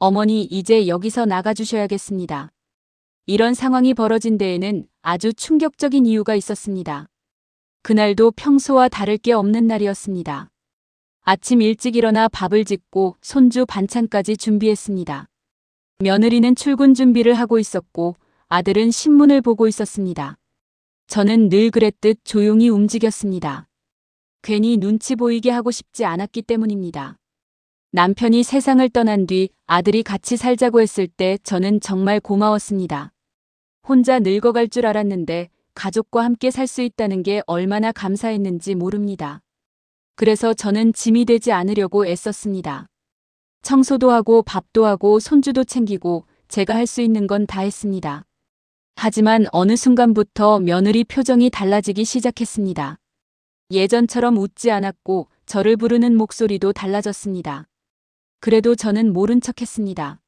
어머니, 이제 여기서 나가주셔야겠습니다. 이런 상황이 벌어진 데에는 아주 충격적인 이유가 있었습니다. 그날도 평소와 다를 게 없는 날이었습니다. 아침 일찍 일어나 밥을 짓고 손주 반찬까지 준비했습니다. 며느리는 출근 준비를 하고 있었고 아들은 신문을 보고 있었습니다. 저는 늘 그랬듯 조용히 움직였습니다. 괜히 눈치 보이게 하고 싶지 않았기 때문입니다. 남편이 세상을 떠난 뒤 아들이 같이 살자고 했을 때 저는 정말 고마웠습니다. 혼자 늙어갈 줄 알았는데 가족과 함께 살 수 있다는 게 얼마나 감사했는지 모릅니다. 그래서 저는 짐이 되지 않으려고 애썼습니다. 청소도 하고 밥도 하고 손주도 챙기고 제가 할 수 있는 건 다 했습니다. 하지만 어느 순간부터 며느리 표정이 달라지기 시작했습니다. 예전처럼 웃지 않았고 저를 부르는 목소리도 달라졌습니다. 그래도 저는 모른 척했습니다.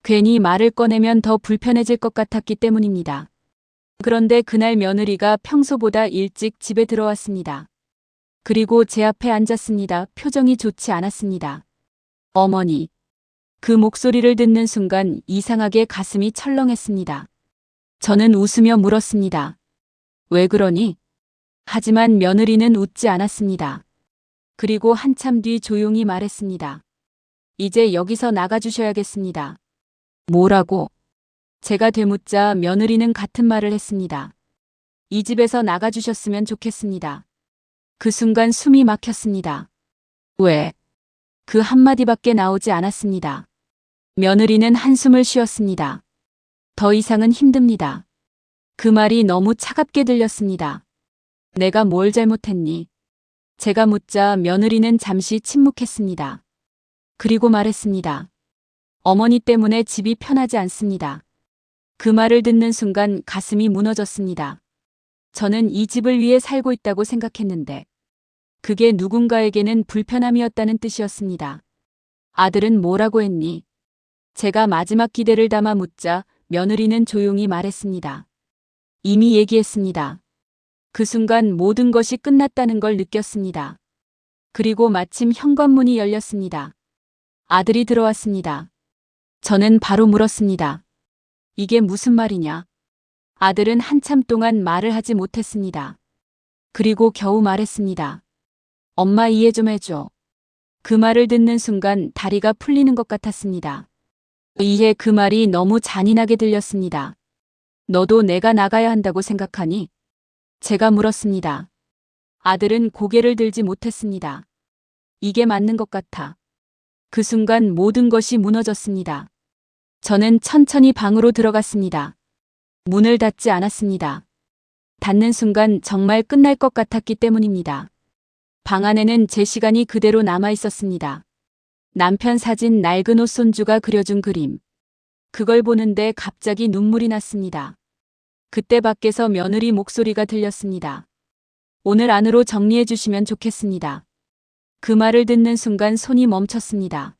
괜히 말을 꺼내면 더 불편해질 것 같았기 때문입니다. 그런데 그날 며느리가 평소보다 일찍 집에 들어왔습니다. 그리고 제 앞에 앉았습니다. 표정이 좋지 않았습니다. 어머니. 그 목소리를 듣는 순간 이상하게 가슴이 철렁했습니다. 저는 웃으며 물었습니다. 왜 그러니? 하지만 며느리는 웃지 않았습니다. 그리고 한참 뒤 조용히 말했습니다. 이제 여기서 나가주셔야겠습니다. 뭐라고? 제가 되묻자 며느리는 같은 말을 했습니다. 이 집에서 나가주셨으면 좋겠습니다. 그 순간 숨이 막혔습니다. 왜? 그 한마디밖에 나오지 않았습니다. 며느리는 한숨을 쉬었습니다. 더 이상은 힘듭니다. 그 말이 너무 차갑게 들렸습니다. 내가 뭘 잘못했니? 제가 묻자 며느리는 잠시 침묵했습니다. 그리고 말했습니다. 어머니 때문에 집이 편하지 않습니다. 그 말을 듣는 순간 가슴이 무너졌습니다. 저는 이 집을 위해 살고 있다고 생각했는데 그게 누군가에게는 불편함이었다는 뜻이었습니다. 아들은 뭐라고 했니? 제가 마지막 기대를 담아 묻자 며느리는 조용히 말했습니다. 이미 얘기했습니다. 그 순간 모든 것이 끝났다는 걸 느꼈습니다. 그리고 마침 현관문이 열렸습니다. 아들이 들어왔습니다. 저는 바로 물었습니다. 이게 무슨 말이냐? 아들은 한참 동안 말을 하지 못했습니다. 그리고 겨우 말했습니다. 엄마 이해 좀 해줘. 그 말을 듣는 순간 다리가 풀리는 것 같았습니다. 이해 그 말이 너무 잔인하게 들렸습니다. 너도 내가 나가야 한다고 생각하니? 제가 물었습니다. 아들은 고개를 들지 못했습니다. 이게 맞는 것 같아. 그 순간 모든 것이 무너졌습니다. 저는 천천히 방으로 들어갔습니다. 문을 닫지 않았습니다. 닫는 순간 정말 끝날 것 같았기 때문입니다. 방 안에는 제 시간이 그대로 남아 있었습니다. 남편 사진, 낡은 옷, 손주가 그려준 그림. 그걸 보는데 갑자기 눈물이 났습니다. 그때 밖에서 며느리 목소리가 들렸습니다. 오늘 안으로 정리해 주시면 좋겠습니다. 그 말을 듣는 순간 손이 멈췄습니다.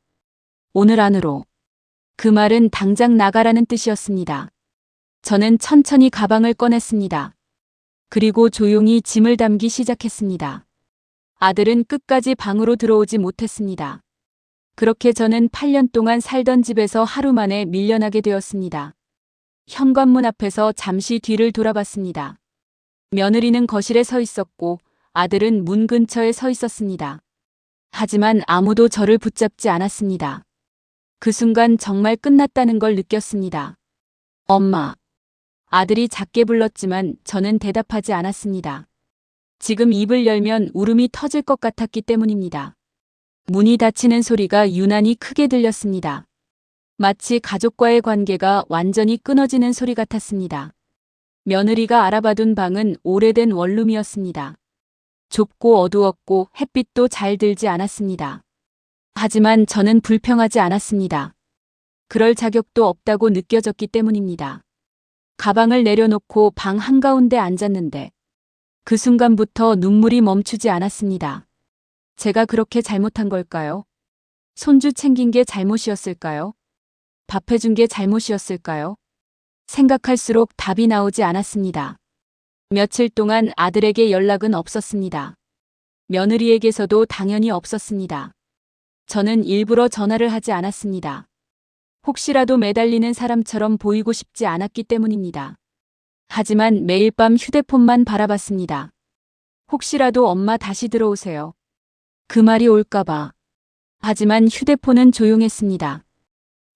오늘 안으로. 그 말은 당장 나가라는 뜻이었습니다. 저는 천천히 가방을 꺼냈습니다. 그리고 조용히 짐을 담기 시작했습니다. 아들은 끝까지 방으로 들어오지 못했습니다. 그렇게 저는 8년 동안 살던 집에서 하루 만에 밀려나게 되었습니다. 현관문 앞에서 잠시 뒤를 돌아봤습니다. 며느리는 거실에 서 있었고 아들은 문 근처에 서 있었습니다. 하지만 아무도 저를 붙잡지 않았습니다. 그 순간 정말 끝났다는 걸 느꼈습니다. 엄마. 아들이 작게 불렀지만 저는 대답하지 않았습니다. 지금 입을 열면 울음이 터질 것 같았기 때문입니다. 문이 닫히는 소리가 유난히 크게 들렸습니다. 마치 가족과의 관계가 완전히 끊어지는 소리 같았습니다. 며느리가 알아봐둔 방은 오래된 원룸이었습니다. 좁고 어두웠고 햇빛도 잘 들지 않았습니다. 하지만 저는 불평하지 않았습니다. 그럴 자격도 없다고 느껴졌기 때문입니다. 가방을 내려놓고 방 한가운데 앉았는데 그 순간부터 눈물이 멈추지 않았습니다. 제가 그렇게 잘못한 걸까요? 손주 챙긴 게 잘못이었을까요? 밥 해준 게 잘못이었을까요? 생각할수록 답이 나오지 않았습니다. 며칠 동안 아들에게 연락은 없었습니다. 며느리에게서도 당연히 없었습니다. 저는 일부러 전화를 하지 않았습니다. 혹시라도 매달리는 사람처럼 보이고 싶지 않았기 때문입니다. 하지만 매일 밤 휴대폰만 바라봤습니다. 혹시라도 엄마 다시 들어오세요. 그 말이 올까봐. 하지만 휴대폰은 조용했습니다.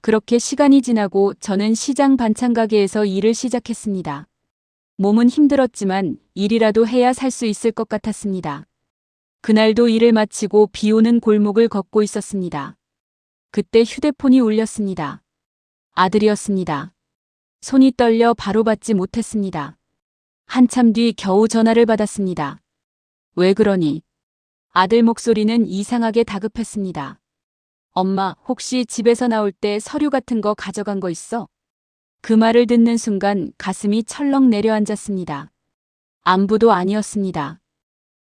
그렇게 시간이 지나고 저는 시장 반찬 가게에서 일을 시작했습니다. 몸은 힘들었지만 일이라도 해야 살 수 있을 것 같았습니다. 그날도 일을 마치고 비 오는 골목을 걷고 있었습니다. 그때 휴대폰이 울렸습니다. 아들이었습니다. 손이 떨려 바로 받지 못했습니다. 한참 뒤 겨우 전화를 받았습니다. 왜 그러니? 아들 목소리는 이상하게 다급했습니다. 엄마, 혹시 집에서 나올 때 서류 같은 거 가져간 거 있어? 그 말을 듣는 순간 가슴이 철렁 내려앉았습니다. 안부도 아니었습니다.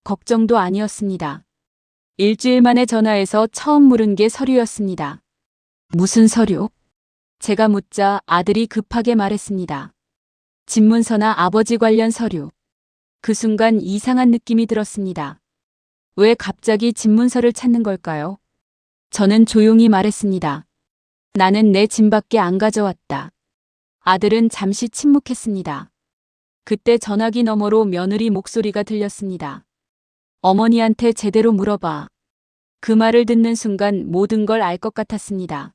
걱정도 아니었습니다. 일주일 만에 전화해서 처음 물은 게 서류였습니다. 무슨 서류? 제가 묻자 아들이 급하게 말했습니다. 집문서나 아버지 관련 서류. 그 순간 이상한 느낌이 들었습니다. 왜 갑자기 집문서를 찾는 걸까요? 저는 조용히 말했습니다. 나는 내 짐밖에 안 가져왔다. 아들은 잠시 침묵했습니다. 그때 전화기 너머로 며느리 목소리가 들렸습니다. 어머니한테 제대로 물어봐. 그 말을 듣는 순간 모든 걸 알 것 같았습니다.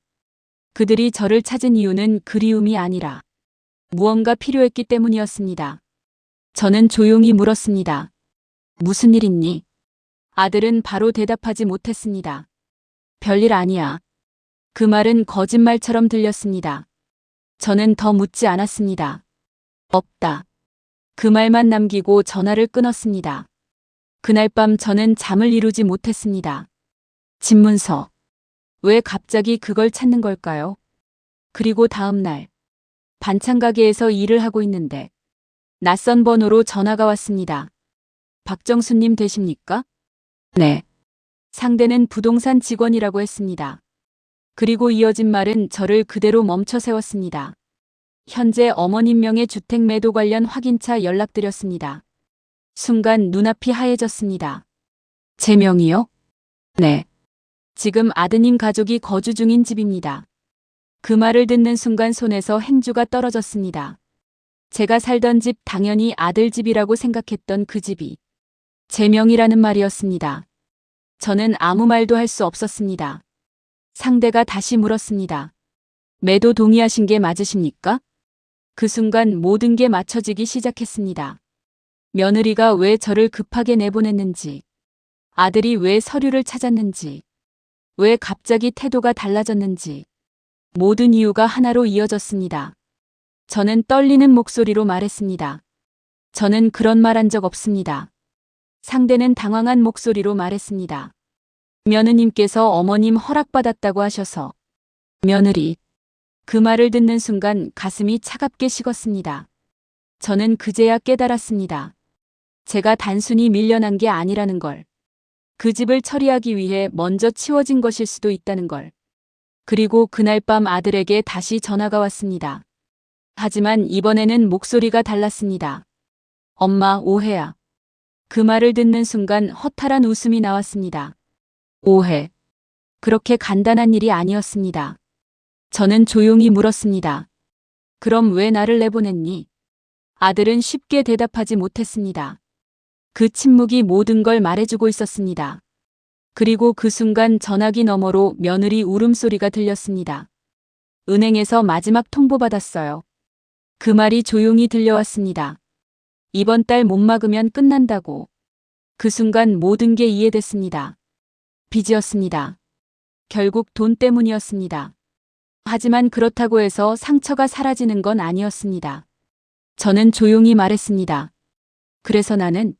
그들이 저를 찾은 이유는 그리움이 아니라 무언가 필요했기 때문이었습니다. 저는 조용히 물었습니다. 무슨 일 있니? 아들은 바로 대답하지 못했습니다. 별일 아니야. 그 말은 거짓말처럼 들렸습니다. 저는 더 묻지 않았습니다. 없다. 그 말만 남기고 전화를 끊었습니다. 그날 밤 저는 잠을 이루지 못했습니다. 집문서. 왜 갑자기 그걸 찾는 걸까요? 그리고 다음 날 반찬 가게에서 일을 하고 있는데 낯선 번호로 전화가 왔습니다. 박정수님 되십니까? 네. 상대는 부동산 직원이라고 했습니다. 그리고 이어진 말은 저를 그대로 멈춰 세웠습니다. 현재 어머님 명의 주택 매도 관련 확인차 연락드렸습니다. 순간 눈앞이 하얘졌습니다. 제 명의요? 네. 지금 아드님 가족이 거주 중인 집입니다. 그 말을 듣는 순간 손에서 행주가 떨어졌습니다. 제가 살던 집, 당연히 아들 집이라고 생각했던 그 집이 제 명의라는 말이었습니다. 저는 아무 말도 할 수 없었습니다. 상대가 다시 물었습니다. 매도 동의하신 게 맞으십니까? 그 순간 모든 게 맞춰지기 시작했습니다. 며느리가 왜 저를 급하게 내보냈는지, 아들이 왜 서류를 찾았는지, 왜 갑자기 태도가 달라졌는지, 모든 이유가 하나로 이어졌습니다. 저는 떨리는 목소리로 말했습니다. 저는 그런 말 한 적 없습니다. 상대는 당황한 목소리로 말했습니다. 며느님께서 어머님 허락받았다고 하셔서. 며느리. 그 말을 듣는 순간 가슴이 차갑게 식었습니다. 저는 그제야 깨달았습니다. 제가 단순히 밀려난 게 아니라는 걸. 그 집을 처리하기 위해 먼저 치워진 것일 수도 있다는 걸. 그리고 그날 밤 아들에게 다시 전화가 왔습니다. 하지만 이번에는 목소리가 달랐습니다. 엄마, 오해야. 그 말을 듣는 순간 허탈한 웃음이 나왔습니다. 오해. 그렇게 간단한 일이 아니었습니다. 저는 조용히 물었습니다. 그럼 왜 나를 내보냈니? 아들은 쉽게 대답하지 못했습니다. 그 침묵이 모든 걸 말해주고 있었습니다. 그리고 그 순간 전화기 너머로 며느리 울음소리가 들렸습니다. 은행에서 마지막 통보받았어요. 그 말이 조용히 들려왔습니다. 이번 달 못 막으면 끝난다고. 그 순간 모든 게 이해됐습니다. 빚이었습니다. 결국 돈 때문이었습니다. 하지만 그렇다고 해서 상처가 사라지는 건 아니었습니다. 저는 조용히 말했습니다. 그래서 나는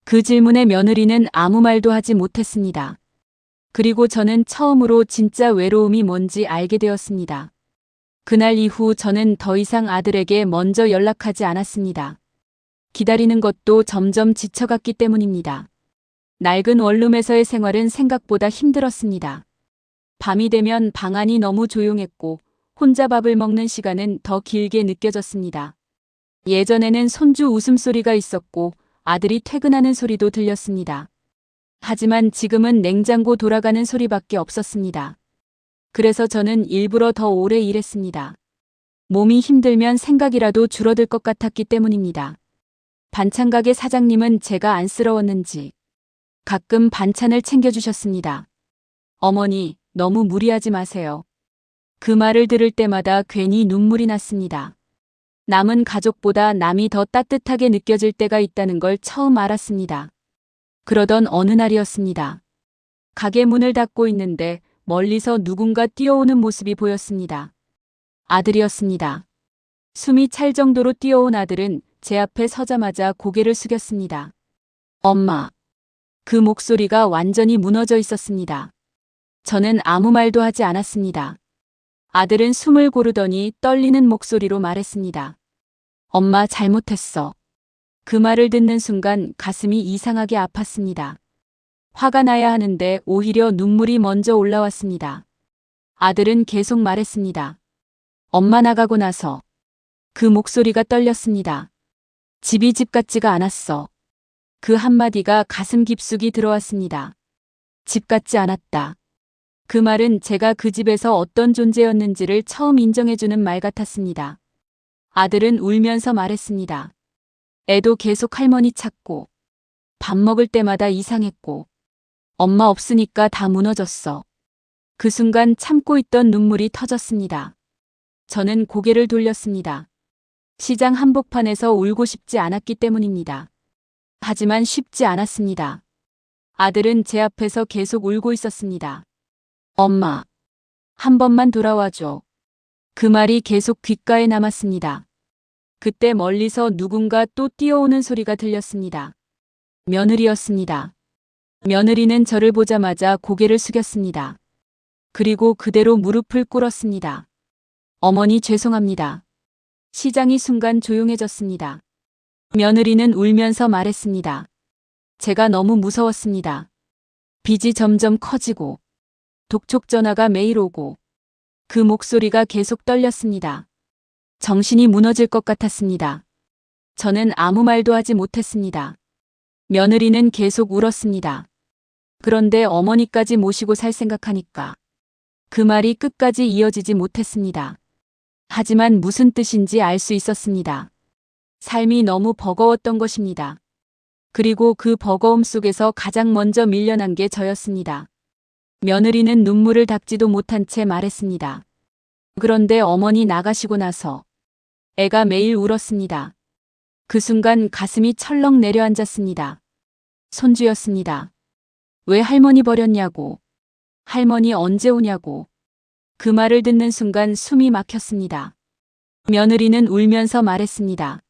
그 질문에 며느리는 아무 말도 하지 못했습니다. 그리고 저는 처음으로 진짜 외로움이 뭔지 알게 되었습니다. 그날 이후 저는 더 이상 아들에게 먼저 연락하지 않았습니다. 기다리는 것도 점점 지쳐갔기 때문입니다. 낡은 원룸에서의 생활은 생각보다 힘들었습니다. 밤이 되면 방 안이 너무 조용했고 혼자 밥을 먹는 시간은 더 길게 느껴졌습니다. 예전에는 손주 웃음소리가 있었고 아들이 퇴근하는 소리도 들렸습니다. 하지만 지금은 냉장고 돌아가는 소리밖에 없었습니다. 그래서 저는 일부러 더 오래 일했습니다. 몸이 힘들면 생각이라도 줄어들 것 같았기 때문입니다. 반찬 가게 사장님은 제가 안쓰러웠는지 가끔 반찬을 챙겨주셨습니다. 어머니, 너무 무리하지 마세요. 그 말을 들을 때마다 괜히 눈물이 났습니다. 남은 가족보다 남이 더 따뜻하게 느껴질 때가 있다는 걸 처음 알았습니다. 그러던 어느 날이었습니다. 가게 문을 닫고 있는데 멀리서 누군가 뛰어오는 모습이 보였습니다. 아들이었습니다. 숨이 찰 정도로 뛰어온 아들은 제 앞에 서자마자 고개를 숙였습니다. 엄마. 그 목소리가 완전히 무너져 있었습니다. 저는 아무 말도 하지 않았습니다. 아들은 숨을 고르더니 떨리는 목소리로 말했습니다. 엄마 잘못했어. 그 말을 듣는 순간 가슴이 이상하게 아팠습니다. 화가 나야 하는데 오히려 눈물이 먼저 올라왔습니다. 아들은 계속 말했습니다. 엄마 나가고 나서 그 목소리가 떨렸습니다. 집이 집 같지가 않았어. 그 한마디가 가슴 깊숙이 들어왔습니다. 집 같지 않았다. 그 말은 제가 그 집에서 어떤 존재였는지를 처음 인정해주는 말 같았습니다. 아들은 울면서 말했습니다. 애도 계속 할머니 찾고 밥 먹을 때마다 이상했고 엄마 없으니까 다 무너졌어. 그 순간 참고 있던 눈물이 터졌습니다. 저는 고개를 돌렸습니다. 시장 한복판에서 울고 싶지 않았기 때문입니다. 하지만 쉽지 않았습니다. 아들은 제 앞에서 계속 울고 있었습니다. 엄마, 한 번만 돌아와줘. 그 말이 계속 귓가에 남았습니다. 그때 멀리서 누군가 또 뛰어오는 소리가 들렸습니다. 며느리였습니다. 며느리는 저를 보자마자 고개를 숙였습니다. 그리고 그대로 무릎을 꿇었습니다. 어머니 죄송합니다. 시장이 순간 조용해졌습니다. 며느리는 울면서 말했습니다. 제가 너무 무서웠습니다. 빚이 점점 커지고 독촉 전화가 매일 오고 그 목소리가 계속 떨렸습니다. 정신이 무너질 것 같았습니다. 저는 아무 말도 하지 못했습니다. 며느리는 계속 울었습니다. 그런데 어머니까지 모시고 살 생각하니까 그 말이 끝까지 이어지지 못했습니다. 하지만 무슨 뜻인지 알 수 있었습니다. 삶이 너무 버거웠던 것입니다. 그리고 그 버거움 속에서 가장 먼저 밀려난 게 저였습니다. 며느리는 눈물을 닦지도 못한 채 말했습니다. 그런데 어머니 나가시고 나서 애가 매일 울었습니다. 그 순간 가슴이 철렁 내려앉았습니다. 손주였습니다. 왜 할머니 버렸냐고. 할머니 언제 오냐고. 그 말을 듣는 순간 숨이 막혔습니다. 며느리는 울면서 말했습니다.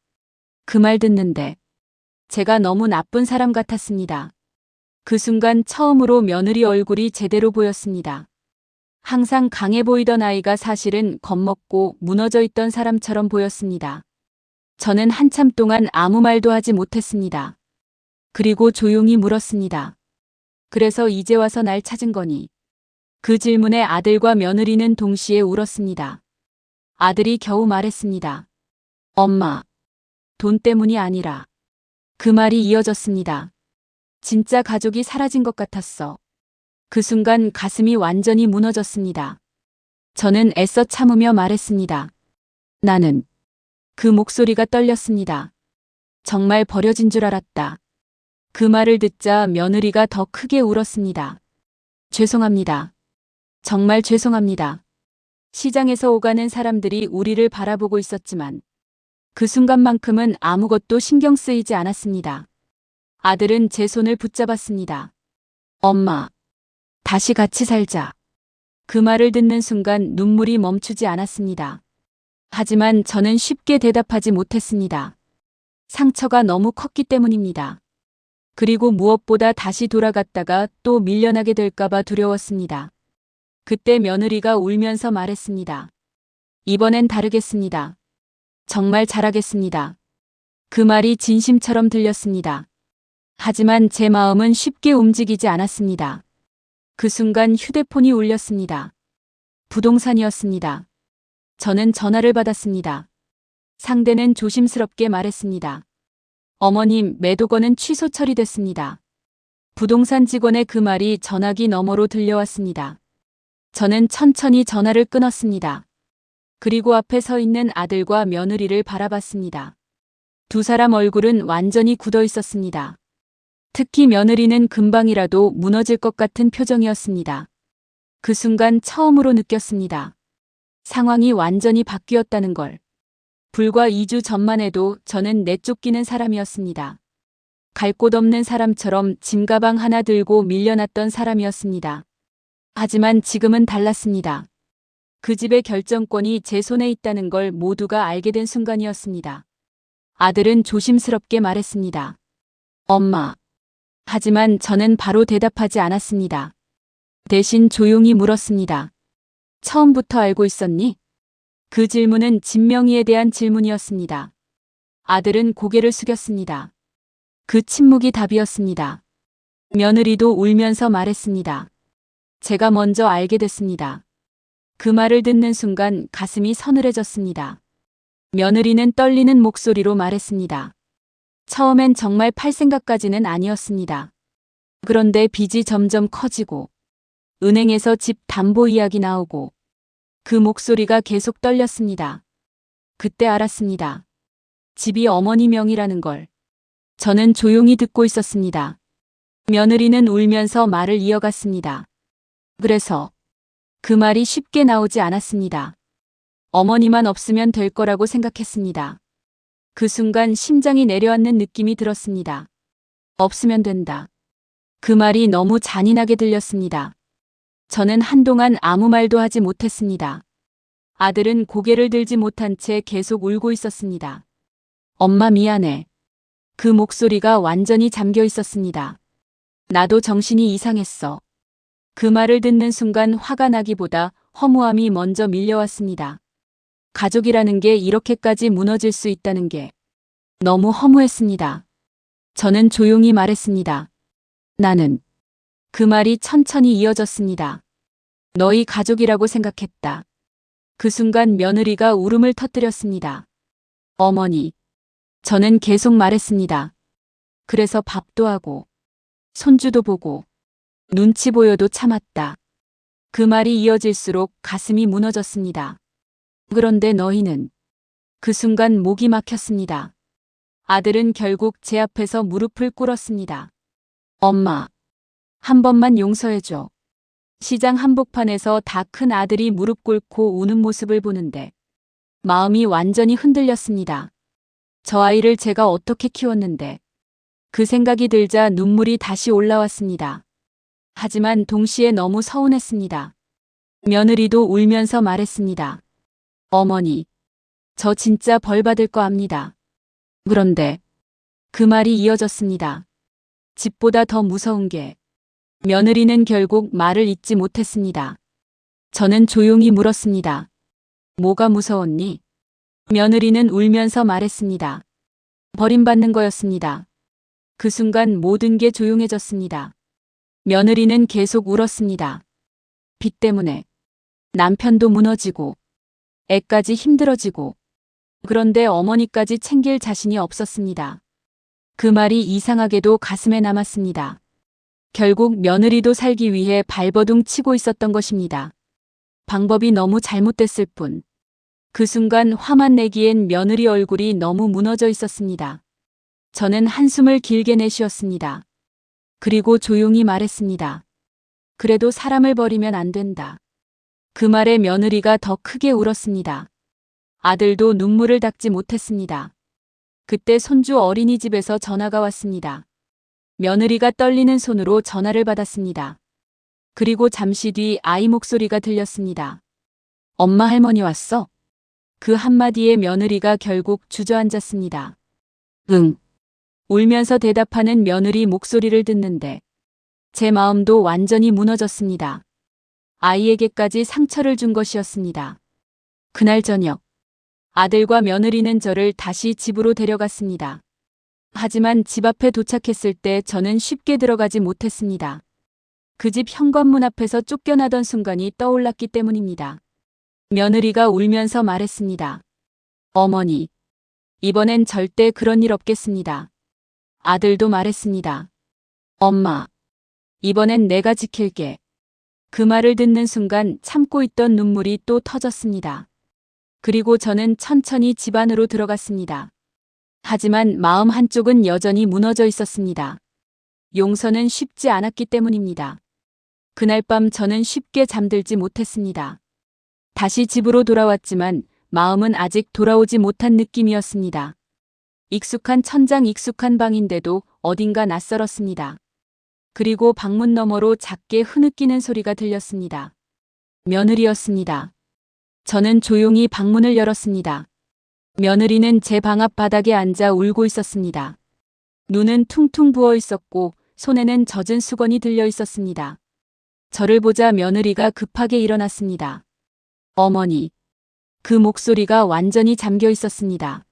그 말 듣는데 제가 너무 나쁜 사람 같았습니다. 그 순간 처음으로 며느리 얼굴이 제대로 보였습니다. 항상 강해 보이던 아이가 사실은 겁먹고 무너져 있던 사람처럼 보였습니다. 저는 한참 동안 아무 말도 하지 못했습니다. 그리고 조용히 물었습니다. 그래서 이제 와서 날 찾은 거니? 그 질문에 아들과 며느리는 동시에 울었습니다. 아들이 겨우 말했습니다. 엄마, 돈 때문이 아니라. 그 말이 이어졌습니다. 진짜 가족이 사라진 것 같았어. 그 순간 가슴이 완전히 무너졌습니다. 저는 애써 참으며 말했습니다. 나는. 그 목소리가 떨렸습니다. 정말 버려진 줄 알았다. 그 말을 듣자 며느리가 더 크게 울었습니다. 죄송합니다. 정말 죄송합니다. 시장에서 오가는 사람들이 우리를 바라보고 있었지만 그 순간만큼은 아무것도 신경 쓰이지 않았습니다. 아들은 제 손을 붙잡았습니다. 엄마, 다시 같이 살자. 그 말을 듣는 순간 눈물이 멈추지 않았습니다. 하지만 저는 쉽게 대답하지 못했습니다. 상처가 너무 컸기 때문입니다. 그리고 무엇보다 다시 돌아갔다가 또 밀려나게 될까봐 두려웠습니다. 그때 며느리가 울면서 말했습니다. 이번엔 다르겠습니다. 정말 잘하겠습니다. 그 말이 진심처럼 들렸습니다. 하지만 제 마음은 쉽게 움직이지 않았습니다. 그 순간 휴대폰이 울렸습니다. 부동산이었습니다. 저는 전화를 받았습니다. 상대는 조심스럽게 말했습니다. 어머님, 매도건은 취소 처리됐습니다. 부동산 직원의 그 말이 전화기 너머로 들려왔습니다. 저는 천천히 전화를 끊었습니다. 그리고 앞에 서 있는 아들과 며느리를 바라봤습니다. 두 사람 얼굴은 완전히 굳어 있었습니다. 특히 며느리는 금방이라도 무너질 것 같은 표정이었습니다. 그 순간 처음으로 느꼈습니다. 상황이 완전히 바뀌었다는 걸. 불과 2주 전만 해도 저는 내쫓기는 사람이었습니다. 갈 곳 없는 사람처럼 짐가방 하나 들고 밀려났던 사람이었습니다. 하지만 지금은 달랐습니다. 그 집의 결정권이 제 손에 있다는 걸 모두가 알게 된 순간이었습니다. 아들은 조심스럽게 말했습니다. 엄마. 하지만 저는 바로 대답하지 않았습니다. 대신 조용히 물었습니다. 처음부터 알고 있었니? 그 질문은 진명이에 대한 질문이었습니다. 아들은 고개를 숙였습니다. 그 침묵이 답이었습니다. 며느리도 울면서 말했습니다. 제가 먼저 알게 됐습니다. 그 말을 듣는 순간 가슴이 서늘해졌습니다. 며느리는 떨리는 목소리로 말했습니다. 처음엔 정말 팔 생각까지는 아니었습니다. 그런데 빚이 점점 커지고 은행에서 집 담보 이야기 나오고 그 목소리가 계속 떨렸습니다. 그때 알았습니다. 집이 어머니 명의라는 걸. 저는 조용히 듣고 있었습니다. 며느리는 울면서 말을 이어갔습니다. 그래서 그 말이 쉽게 나오지 않았습니다. 어머니만 없으면 될 거라고 생각했습니다. 그 순간 심장이 내려앉는 느낌이 들었습니다. 없으면 된다. 그 말이 너무 잔인하게 들렸습니다. 저는 한동안 아무 말도 하지 못했습니다. 아들은 고개를 들지 못한 채 계속 울고 있었습니다. 엄마 미안해. 그 목소리가 완전히 잠겨 있었습니다. 나도 정신이 이상했어. 그 말을 듣는 순간 화가 나기보다 허무함이 먼저 밀려왔습니다. 가족이라는 게 이렇게까지 무너질 수 있다는 게 너무 허무했습니다. 저는 조용히 말했습니다. 나는. 그 말이 천천히 이어졌습니다. 너희 가족이라고 생각했다. 그 순간 며느리가 울음을 터뜨렸습니다. 어머니. 저는 계속 말했습니다. 그래서 밥도 하고 손주도 보고 눈치 보여도 참았다. 그 말이 이어질수록 가슴이 무너졌습니다. 그런데 너희는. 그 순간 목이 막혔습니다. 아들은 결국 제 앞에서 무릎을 꿇었습니다. 엄마. 한 번만 용서해줘. 시장 한복판에서 다 큰 아들이 무릎 꿇고 우는 모습을 보는데 마음이 완전히 흔들렸습니다. 저 아이를 제가 어떻게 키웠는데. 그 생각이 들자 눈물이 다시 올라왔습니다. 하지만 동시에 너무 서운했습니다. 며느리도 울면서 말했습니다. 어머니. 저 진짜 벌 받을 거 압니다. 그런데 그 말이 이어졌습니다. 집보다 더 무서운 게. 며느리는 결국 말을 잇지 못했습니다. 저는 조용히 물었습니다. 뭐가 무서웠니? 며느리는 울면서 말했습니다. 버림받는 거였습니다. 그 순간 모든 게 조용해졌습니다. 며느리는 계속 울었습니다. 빚 때문에 남편도 무너지고 애까지 힘들어지고 그런데 어머니까지 챙길 자신이 없었습니다. 그 말이 이상하게도 가슴에 남았습니다. 결국 며느리도 살기 위해 발버둥 치고 있었던 것입니다. 방법이 너무 잘못됐을 뿐. 그 순간 화만 내기엔 며느리 얼굴이 너무 무너져 있었습니다. 저는 한숨을 길게 내쉬었습니다. 그리고 조용히 말했습니다. 그래도 사람을 버리면 안 된다. 그 말에 며느리가 더 크게 울었습니다. 아들도 눈물을 닦지 못했습니다. 그때 손주 어린이집에서 전화가 왔습니다. 며느리가 떨리는 손으로 전화를 받았습니다. 그리고 잠시 뒤 아이 목소리가 들렸습니다. 엄마 할머니 왔어? 그 한마디에 며느리가 결국 주저앉았습니다. 응. 울면서 대답하는 며느리 목소리를 듣는데 제 마음도 완전히 무너졌습니다. 아이에게까지 상처를 준 것이었습니다. 그날 저녁 아들과 며느리는 저를 다시 집으로 데려갔습니다. 하지만 집 앞에 도착했을 때 저는 쉽게 들어가지 못했습니다. 그 집 현관문 앞에서 쫓겨나던 순간이 떠올랐기 때문입니다. 며느리가 울면서 말했습니다. 어머니, 이번엔 절대 그런 일 없겠습니다. 아들도 말했습니다. 엄마, 이번엔 내가 지킬게. 그 말을 듣는 순간 참고 있던 눈물이 또 터졌습니다. 그리고 저는 천천히 집 안으로 들어갔습니다. 하지만 마음 한쪽은 여전히 무너져 있었습니다. 용서는 쉽지 않았기 때문입니다. 그날 밤 저는 쉽게 잠들지 못했습니다. 다시 집으로 돌아왔지만 마음은 아직 돌아오지 못한 느낌이었습니다. 익숙한 천장, 익숙한 방인데도 어딘가 낯설었습니다. 그리고 방문 너머로 작게 흐느끼는 소리가 들렸습니다. 며느리였습니다. 저는 조용히 방문을 열었습니다. 며느리는 제 방 앞 바닥에 앉아 울고 있었습니다. 눈은 퉁퉁 부어 있었고 손에는 젖은 수건이 들려 있었습니다. 저를 보자 며느리가 급하게 일어났습니다. 어머니. 그 목소리가 완전히 잠겨 있었습니다.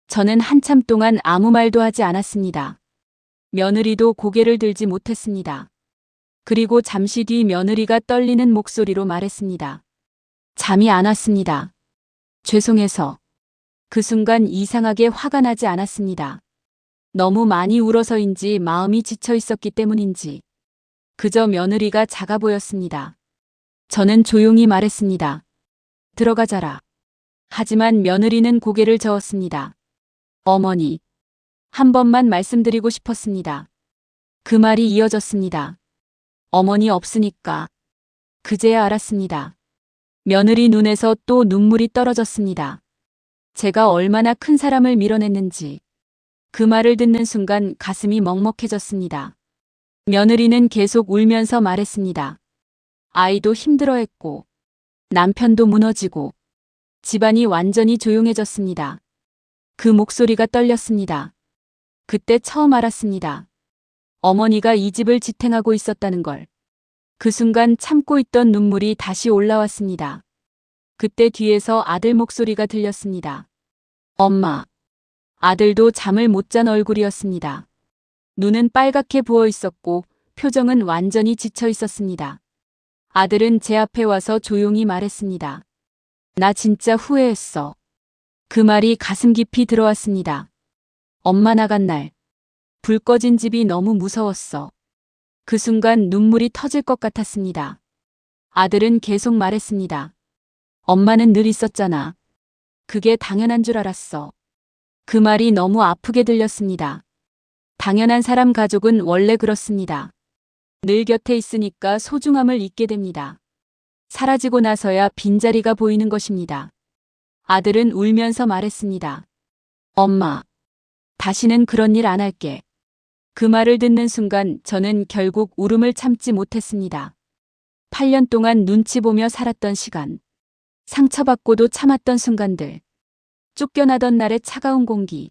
저는 한참 동안 아무 말도 하지 않았습니다. 며느리도 고개를 들지 못했습니다. 그리고 잠시 뒤 며느리가 떨리는 목소리로 말했습니다. 잠이 안 왔습니다. 죄송해서. 그 순간 이상하게 화가 나지 않았습니다. 너무 많이 울어서인지 마음이 지쳐 있었기 때문인지. 그저 며느리가 작아 보였습니다. 저는 조용히 말했습니다. 들어가자라. 하지만 며느리는 고개를 저었습니다. 어머니. 한 번만 말씀드리고 싶었습니다. 그 말이 이어졌습니다. 어머니 없으니까. 그제야 알았습니다. 며느리 눈에서 또 눈물이 떨어졌습니다. 제가 얼마나 큰 사람을 밀어냈는지. 그 말을 듣는 순간 가슴이 먹먹해졌습니다. 며느리는 계속 울면서 말했습니다. 아이도 힘들어했고 남편도 무너지고 집안이 완전히 조용해졌습니다. 그 목소리가 떨렸습니다. 그때 처음 알았습니다. 어머니가 이 집을 지탱하고 있었다는 걸. 그 순간 참고 있던 눈물이 다시 올라왔습니다. 그때 뒤에서 아들 목소리가 들렸습니다. 엄마. 아들도 잠을 못 잔 얼굴이었습니다. 눈은 빨갛게 부어 있었고 표정은 완전히 지쳐 있었습니다. 아들은 제 앞에 와서 조용히 말했습니다. 나 진짜 후회했어. 그 말이 가슴 깊이 들어왔습니다. 엄마 나간 날. 불 꺼진 집이 너무 무서웠어. 그 순간 눈물이 터질 것 같았습니다. 아들은 계속 말했습니다. 엄마는 늘 있었잖아. 그게 당연한 줄 알았어. 그 말이 너무 아프게 들렸습니다. 당연한 사람 가족은 원래 그렇습니다. 늘 곁에 있으니까 소중함을 잊게 됩니다. 사라지고 나서야 빈자리가 보이는 것입니다. 아들은 울면서 말했습니다. 엄마, 다시는 그런 일 안 할게. 그 말을 듣는 순간 저는 결국 울음을 참지 못했습니다. 8년 동안 눈치 보며 살았던 시간. 상처받고도 참았던 순간들. 쫓겨나던 날의 차가운 공기.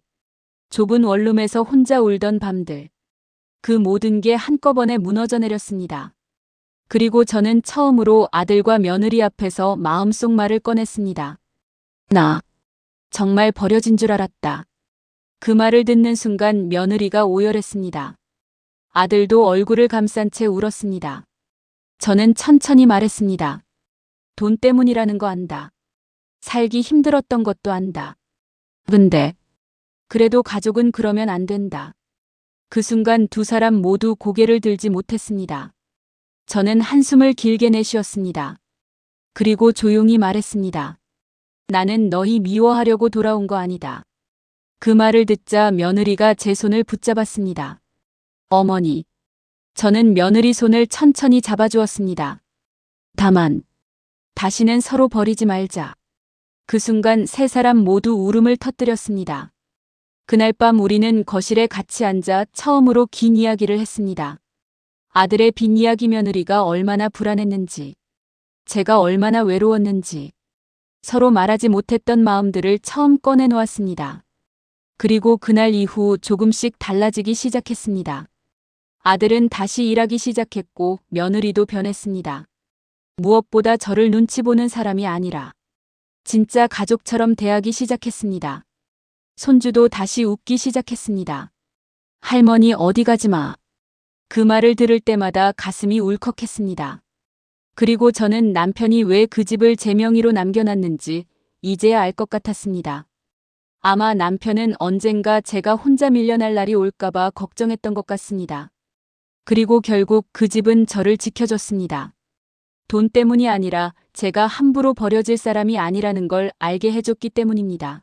좁은 원룸에서 혼자 울던 밤들. 그 모든 게 한꺼번에 무너져 내렸습니다. 그리고 저는 처음으로 아들과 며느리 앞에서 마음속 말을 꺼냈습니다. 나 정말 버려진 줄 알았다. 그 말을 듣는 순간 며느리가 오열했습니다. 아들도 얼굴을 감싼 채 울었습니다. 저는 천천히 말했습니다. 돈 때문이라는 거 안다. 살기 힘들었던 것도 안다. 근데 그래도 가족은 그러면 안 된다. 그 순간 두 사람 모두 고개를 들지 못했습니다. 저는 한숨을 길게 내쉬었습니다. 그리고 조용히 말했습니다. 나는 너희 미워하려고 돌아온 거 아니다. 그 말을 듣자 며느리가 제 손을 붙잡았습니다. 어머니. 저는 며느리 손을 천천히 잡아주었습니다. 다만 다시는 서로 버리지 말자. 그 순간 세 사람 모두 울음을 터뜨렸습니다. 그날 밤 우리는 거실에 같이 앉아 처음으로 긴 이야기를 했습니다. 아들의 빈이야기, 며느리가 얼마나 불안했는지, 제가 얼마나 외로웠는지, 서로 말하지 못했던 마음들을 처음 꺼내놓았습니다. 그리고 그날 이후 조금씩 달라지기 시작했습니다. 아들은 다시 일하기 시작했고 며느리도 변했습니다. 무엇보다 저를 눈치 보는 사람이 아니라 진짜 가족처럼 대하기 시작했습니다. 손주도 다시 웃기 시작했습니다. 할머니 어디 가지 마. 그 말을 들을 때마다 가슴이 울컥했습니다. 그리고 저는 남편이 왜 그 집을 제 명의로 남겨놨는지 이제야 알 것 같았습니다. 아마 남편은 언젠가 제가 혼자 밀려날 날이 올까봐 걱정했던 것 같습니다. 그리고 결국 그 집은 저를 지켜줬습니다. 돈 때문이 아니라 제가 함부로 버려질 사람이 아니라는 걸 알게 해줬기 때문입니다.